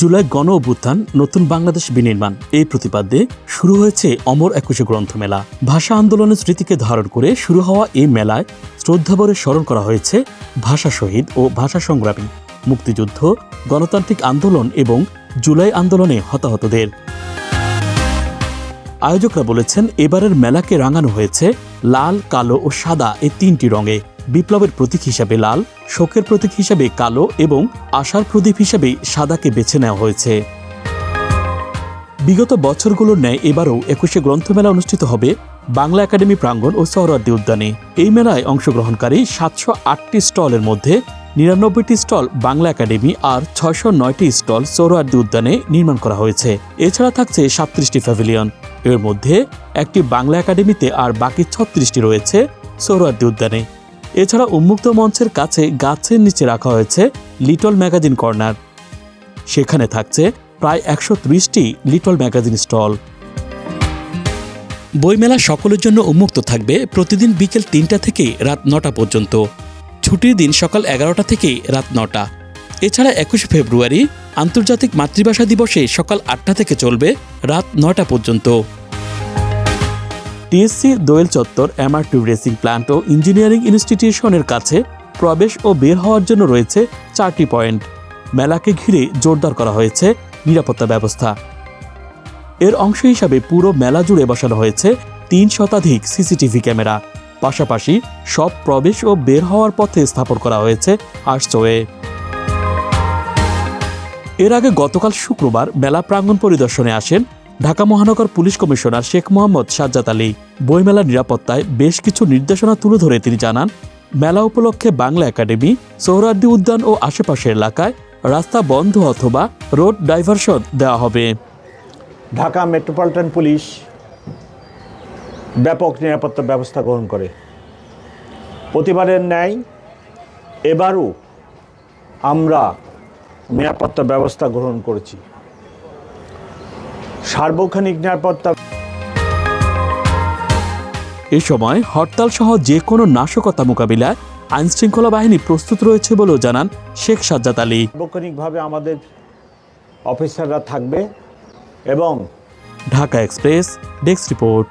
জুলাই গণ অভ্যুত্থান নতুন বাংলাদেশ বিনির্মাণ এই প্রতিপাদ্যে শুরু হয়েছে অমর একুশে গ্রন্থমেলা। ভাষা আন্দোলনের স্মৃতিকে ধারণ করে শুরু হওয়া এই মেলায় শ্রদ্ধাভরে স্মরণ করা হয়েছে ভাষা শহীদ ও ভাষা সংগ্রামী, মুক্তিযুদ্ধ, গণতান্ত্রিক আন্দোলন এবং জুলাই আন্দোলনে হতাহতদের। আয়োজকরা বলেছেন, এবারের মেলাকে রাঙানো হয়েছে লাল, কালো ও সাদা এই তিনটি রঙে। বিপ্লবের প্রতীক হিসাবে লাল, শোকের প্রতীক হিসাবে কালো এবং আশার প্রদীপ হিসাবে সাদাকে বেছে নেওয়া হয়েছে। বিগত বছরগুলোর ন্যায় এবারও একুশে গ্রন্থমেলা অনুষ্ঠিত হবে বাংলা একাডেমি প্রাঙ্গণ ও সোহরাওয়ার্দী উদ্যানে। এই মেলায় অংশগ্রহণকারী 708টি স্টলের মধ্যে 99টি স্টল বাংলা একাডেমি আর 609টি স্টল সোহরাওয়ার্দী উদ্যানে নির্মাণ করা হয়েছে। এছাড়া থাকছে 37টি প্যাভিলিয়ন। এর মধ্যে একটি বাংলা একাডেমিতে আর বাকি 36টি রয়েছে সোহরাওয়ার্দী উদ্যানে। এছাড়া উন্মুক্ত মঞ্চের কাছে গাছের নিচে রাখা হয়েছে লিটল ম্যাগাজিন কর্নার। সেখানে থাকছে প্রায় 130টি লিটল ম্যাগাজিন স্টল। বইমেলা সকলের জন্য উন্মুক্ত থাকবে প্রতিদিন বিকেল 3টা থেকে রাত 9টা পর্যন্ত। ছুটির দিন সকাল 11টা থেকে রাত 9টা। এছাড়া 21শে ফেব্রুয়ারি আন্তর্জাতিক মাতৃভাষা দিবসে সকাল 8টা থেকে চলবে রাত 9টা পর্যন্ত। টিএসসি দোয়েল চত্বর, MR2 রেসিং প্ল্যান্ট ও ইঞ্জিনিয়ারিং ইনস্টিটিউশনের কাছে প্রবেশ ও বের হওয়ার জন্য রয়েছে 4টি পয়েন্ট। মেলাকে ঘিরে জোরদার করা হয়েছে নিরাপত্তা ব্যবস্থা। এর অংশ হিসাবে পুরো মেলা জুড়ে বসানো হয়েছে 3 শতাধিক সিসিটিভি ক্যামেরা। পাশাপাশি সব প্রবেশ ও বের হওয়ার পথে স্থাপন করা হয়েছে আর্চওয়ে। এর আগে গতকাল শুক্রবার মেলা প্রাঙ্গণ পরিদর্শনে আসেন ঢাকা মহানগর পুলিশ কমিশনার শেখ মোহাম্মদ সাজ্জাদ আলী। বইমেলা নিরাপত্তায় বেশ কিছু নির্দেশনা তুলে ধরে তিনি জানান, মেলা উপলক্ষে বাংলা একাডেমি, সোহরাওয়ার্দী উদ্যান ও আশেপাশের এলাকায় রাস্তা বন্ধ অথবা রোড ডাইভারশন দেওয়া হবে। ঢাকা মেট্রোপলিটন পুলিশ ব্যাপক নিরাপত্তা ব্যবস্থা গ্রহণ করে। প্রতিবারের ন্যায় এবারও আমরা নিরাপত্তা ব্যবস্থা গ্রহণ করেছি। সার্বক্ষণিক নিরাপত্তা। এ সময় হরতাল সহ যে কোনো নাশকতা মোকাবিলায় আইনশৃঙ্খলা বাহিনী প্রস্তুত রয়েছে বলেও জানান শেখ সাজ্জাদ আলী। সার্বক্ষণিকভাবে আমাদের অফিসাররা থাকবে এবং ঢাকা এক্সপ্রেস ডেস্ক রিপোর্ট।